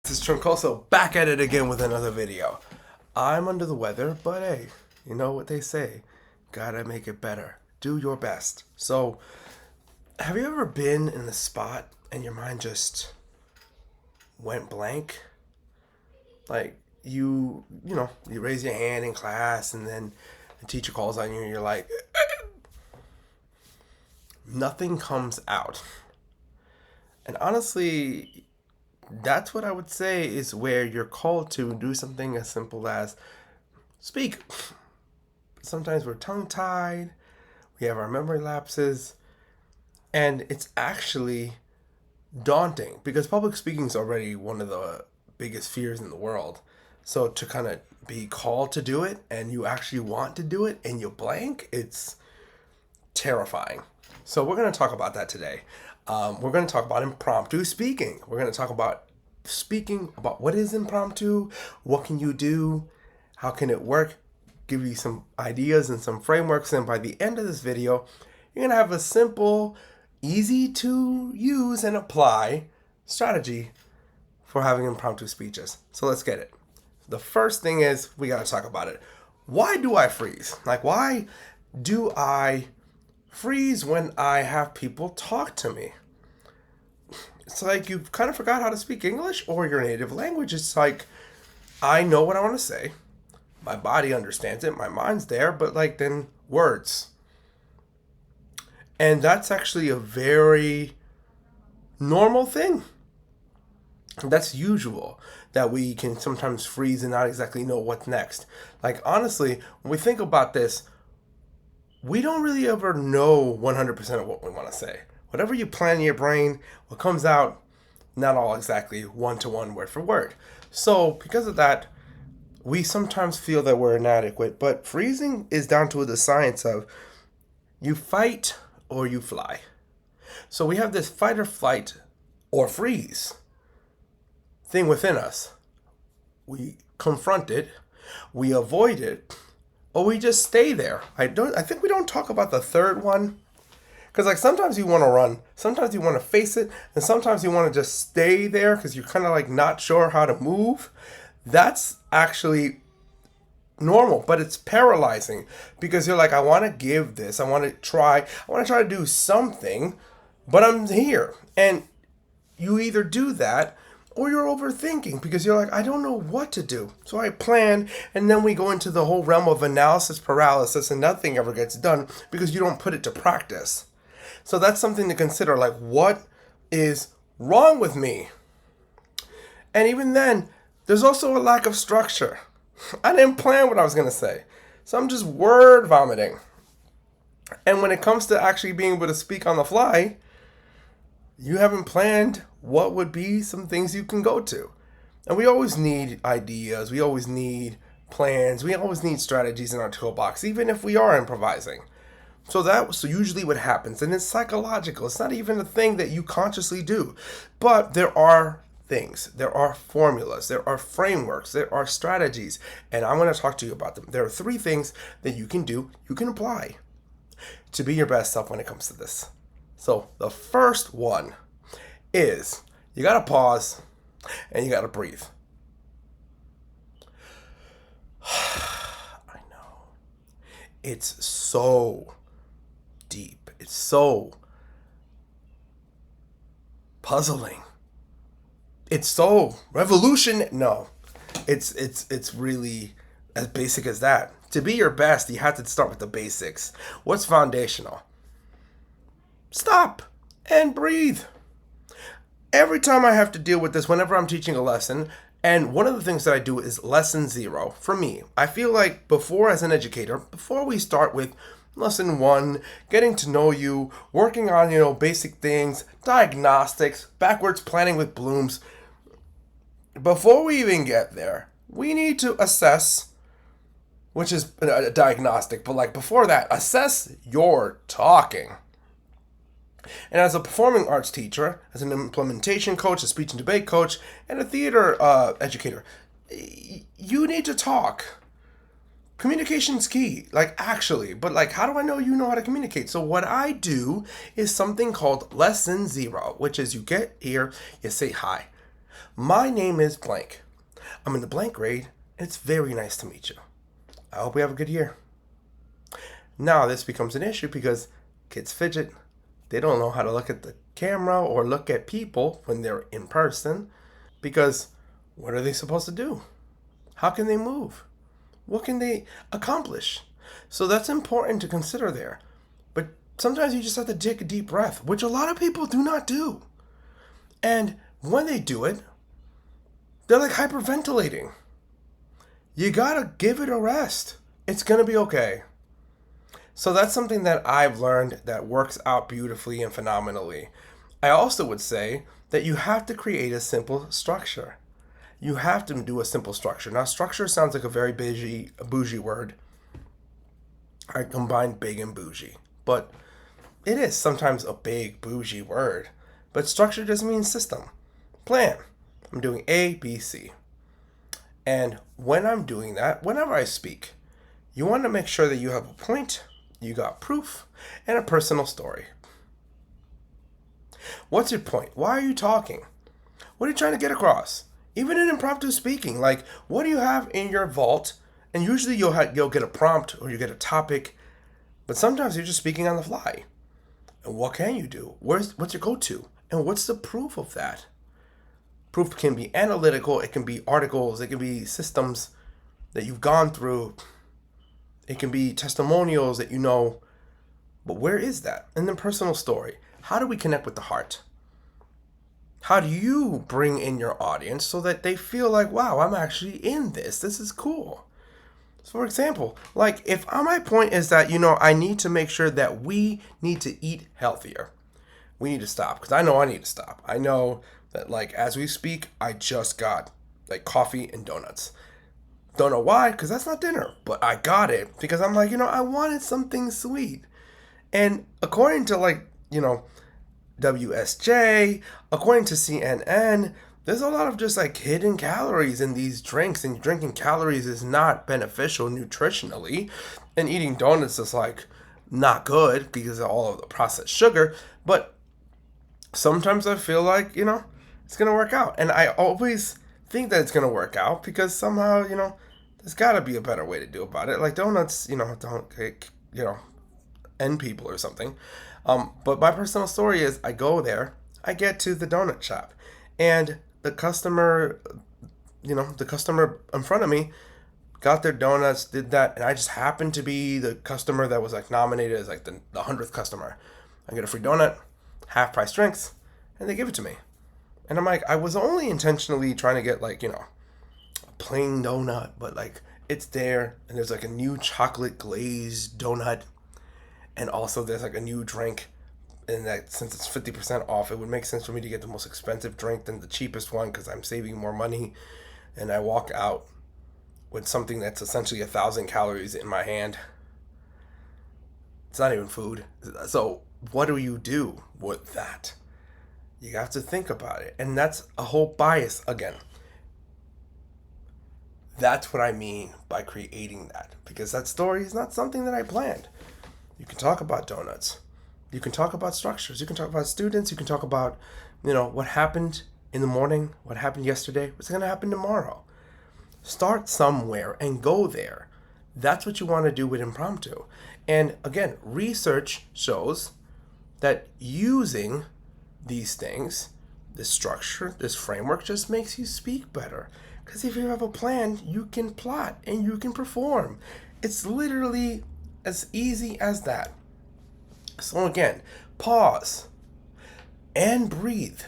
This is Troncoso back at it again with another video. I'm under the weather, but hey, you know what they say. Gotta make it better. Do your best. So, have you ever been in the spot and your mind just went blank? Like, you raise your hand in class and then the teacher calls on you and you're like, nothing comes out. And honestly, that's what I would say is where you're called to do something as simple as speak. Sometimes we're tongue tied, we have our memory lapses, and it's actually daunting because public speaking is already one of the biggest fears in the world. So to kind of be called to do it and you actually want to do it and you blank, it's terrifying. So we're going to talk about that today. We're going to talk about impromptu speaking. We're going to talk about speaking about what is impromptu, what can you do, how can it work, give you some ideas and some frameworks. And by the end of this video, you're going to have a simple, easy to use and apply strategy for having impromptu speeches. So let's get it. The first thing is we got to talk about it. Why do I freeze? Like, why do I freeze when I have people talk to me? It's like you kind of forgot how to speak English or your native language. It's like, I know what I want to say. My body understands it. My mind's there, but like then words. And that's actually a very normal thing. That's usual that we can sometimes freeze and not exactly know what's next. Like, honestly, when we think about this, we don't really ever know 100% of what we want to say. Whatever you plan in your brain, what comes out, not all exactly one-to-one, word for word. So because of that, we sometimes feel that we're inadequate, but freezing is down to the science of you fight or you fly. So we have this fight or flight or freeze thing within us. We confront it, we avoid it, or we just stay there. I think we don't talk about the third one. Because like sometimes you want to run, sometimes you want to face it, and sometimes you want to just stay there because you're kind of like not sure how to move. That's actually normal, but it's paralyzing because you're like, I want to give this, I want to try to do something, but I'm here. And you either do that or you're overthinking because you're like, I don't know what to do. So I plan, and then we go into the whole realm of analysis paralysis and nothing ever gets done because you don't put it to practice. So that's something to consider, like, what is wrong with me? And even then, there's also a lack of structure. I didn't plan what I was going to say. So I'm just word vomiting. And when it comes to actually being able to speak on the fly, you haven't planned what would be some things you can go to. And we always need ideas. We always need plans. We always need strategies in our toolbox, even if we are improvising. So that's usually what happens. And it's psychological. It's not even a thing that you consciously do. But there are things. There are formulas. There are frameworks. There are strategies. And I want to talk to you about them. There are 3 things that you can do, you can apply to be your best self when it comes to this. So the first one is you got to pause and you got to breathe. I know. It's so deep. It's so puzzling. It's so revolution. No, it's really as basic as that. To be your best, you have to start with the basics. What's foundational? Stop and breathe. Every time I have to deal with this, whenever I'm teaching a lesson, and one of the things that I do is lesson 0 for me. I feel like before, as an educator, before we start with lesson 1, getting to know you, working on, basic things, diagnostics, backwards planning with blooms, before we even get there, we need to assess, which is a diagnostic, but like before that, assess your talking. And as a performing arts teacher, as an implementation coach, a speech and debate coach, and a theater educator, you need to talk. Communication's key, like actually, but like how do I know you know how to communicate? So what I do is something called lesson 0, which is you get here, you say hi. My name is blank. I'm in the blank grade. It's very nice to meet you. I hope we have a good year. Now this becomes an issue because kids fidget. They don't know how to look at the camera or look at people when they're in person because what are they supposed to do? How can they move? What can they accomplish? So that's important to consider there. But sometimes you just have to take a deep breath, which a lot of people do not do. And when they do it, they're like hyperventilating. You gotta give it a rest. It's gonna be okay. So that's something that I've learned that works out beautifully and phenomenally. I also would say that you have to create a simple structure. You have to do a simple structure. Now, structure sounds like a very bougie word. I combine big and bougie. But it is sometimes a big bougie word. But structure just means system. Plan. I'm doing A, B, C. And when I'm doing that, whenever I speak, you want to make sure that you have a point, you got proof, and a personal story. What's your point? Why are you talking? What are you trying to get across? Even in impromptu speaking, like what do you have in your vault? And usually you'll get a prompt or you get a topic, but sometimes you're just speaking on the fly. And what can you do? What's your go-to? And what's the proof of that? Proof can be analytical, it can be articles, it can be systems that you've gone through. It can be testimonials that you know. But where is that? And then personal story. How do we connect with the heart? How do you bring in your audience so that they feel like, wow, I'm actually in this. This is cool. So for example, like if my point is that, I need to make sure that we need to eat healthier. We need to stop because I know I need to stop. I know that like as we speak, I just got like coffee and donuts. Don't know why, because that's not dinner, but I got it because I'm like, I wanted something sweet. And according to WSJ, according to CNN, there's a lot of just like hidden calories in these drinks, and drinking calories is not beneficial nutritionally. And eating donuts is like not good because of all of the processed sugar. But sometimes I feel like, it's going to work out. And I always think that it's going to work out because somehow, there's got to be a better way to do about it. Like donuts, don't, end people or something. But my personal story is I go there, I get to the donut shop, and the customer in front of me got their donuts, did that, and I just happened to be the customer that was like nominated as like the 100th customer. I get a free donut, half price drinks, and they give it to me. And I'm like, I was only intentionally trying to get like, a plain donut, but like it's there, and there's like a new chocolate glazed donut. And also there's like a new drink, and that since it's 50% off, it would make sense for me to get the most expensive drink than the cheapest one because I'm saving more money. And I walk out with something that's essentially 1,000 calories in my hand. It's not even food. So what do you do with that? You have to think about it. And that's a whole bias again. That's what I mean by creating that, because that story is not something that I planned. You can talk about donuts. You can talk about structures. You can talk about students. You can talk about, what happened in the morning, what happened yesterday, what's going to happen tomorrow. Start somewhere and go there. That's what you want to do with impromptu. And again, research shows that using these things, this structure, this framework just makes you speak better. Because if you have a plan, you can plot and you can perform. It's literally as easy as that. So again, pause and breathe.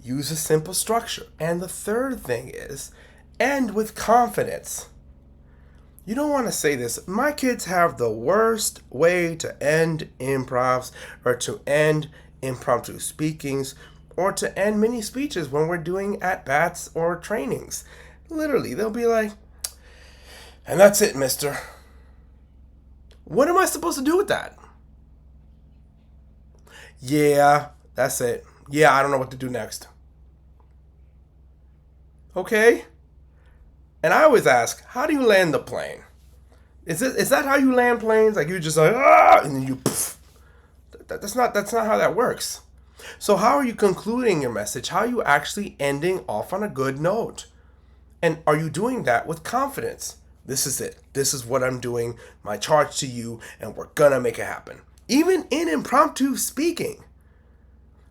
Use a simple structure. And the third thing is, end with confidence. You don't want to say this. My kids have the worst way to end improvs or to end impromptu speakings or to end mini speeches when we're doing at-bats or trainings. Literally, they'll be like, and that's it, mister. What am I supposed to do with that? Yeah, that's it. Yeah, I don't know what to do next. Okay? And I always ask, how do you land the plane? Is that how you land planes? Like you just like, and then you poof. That's not how that works. So, how are you concluding your message? How are you actually ending off on a good note? And are you doing that with confidence? This is it. This is what I'm doing, my charge to you, and we're gonna make it happen. Even in impromptu speaking,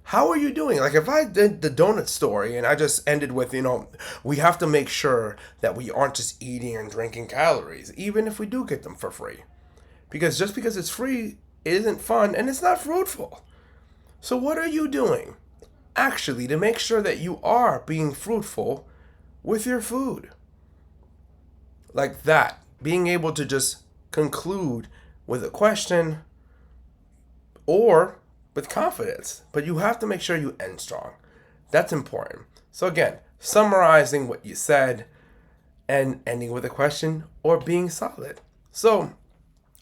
how are you doing? Like if I did the donut story and I just ended with, we have to make sure that we aren't just eating and drinking calories, even if we do get them for free. Because just because it's free, it isn't fun and it's not fruitful. So what are you doing actually to make sure that you are being fruitful with your food? Like that, being able to just conclude with a question or with confidence, but you have to make sure you end strong. That's important. So again, summarizing what you said and ending with a question or being solid. So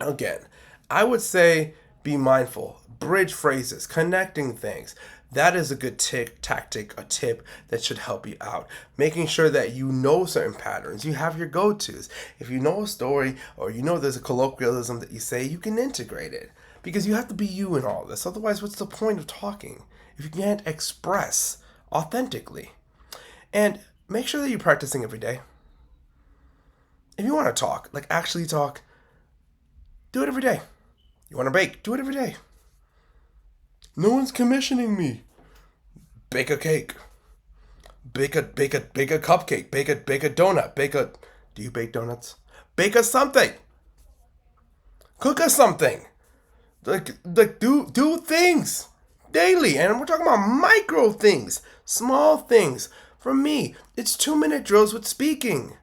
again, I would say be mindful, bridge phrases, connecting things. That is a good tactic, a tip that should help you out. Making sure that you know certain patterns. You have your go-tos. If you know a story or you know there's a colloquialism that you say, you can integrate it. Because you have to be you in all this. Otherwise, what's the point of talking if you can't express authentically? And make sure that you're practicing every day. If you want to talk, like actually talk, do it every day. You want to bake, do it every day. No one's commissioning me. Bake a cake. Bake a cupcake. Bake a donut. Do you bake donuts? Bake us something. Cook us something. Like do things daily. And we're talking about micro things, small things. For me, it's 2-minute drills with speaking.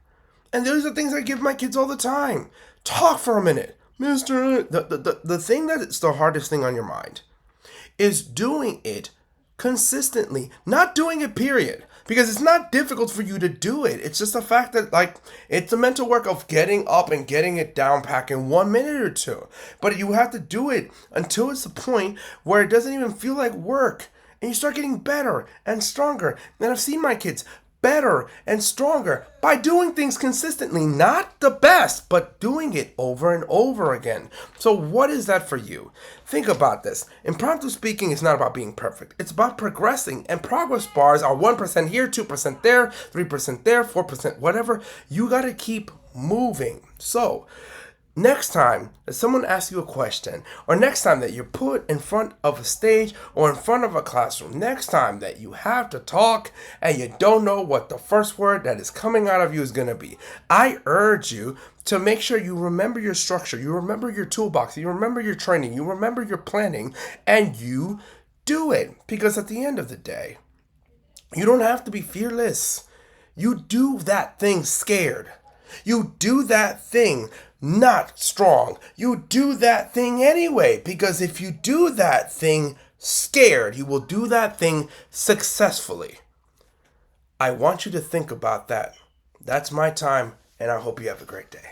And those are things I give my kids all the time. Talk for a minute. Mr. The thing that is the hardest thing on your mind is doing it consistently, not doing it period. Because it's not difficult for you to do it. It's just the fact that it's the mental work of getting up and getting it down pack in 1 minute or two. But you have to do it until it's the point where it doesn't even feel like work. And you start getting better and stronger. And I've seen my kids better and stronger by doing things consistently. Not the best, but doing it over and over again. So what is that for you? Think about this. Impromptu speaking is not about being perfect. It's about progressing, and progress bars are 1% here, 2% there, 3% there, 4%, whatever. You got to keep moving. So next time that someone asks you a question, or next time that you're put in front of a stage or in front of a classroom, next time that you have to talk and you don't know what the first word that is coming out of you is going to be, I urge you to make sure you remember your structure, you remember your toolbox, you remember your training, you remember your planning, and you do it. Because at the end of the day, you don't have to be fearless. You do that thing scared. You do that thing not strong. You do that thing anyway, because if you do that thing scared, you will do that thing successfully. I want you to think about that. That's my time, and I hope you have a great day.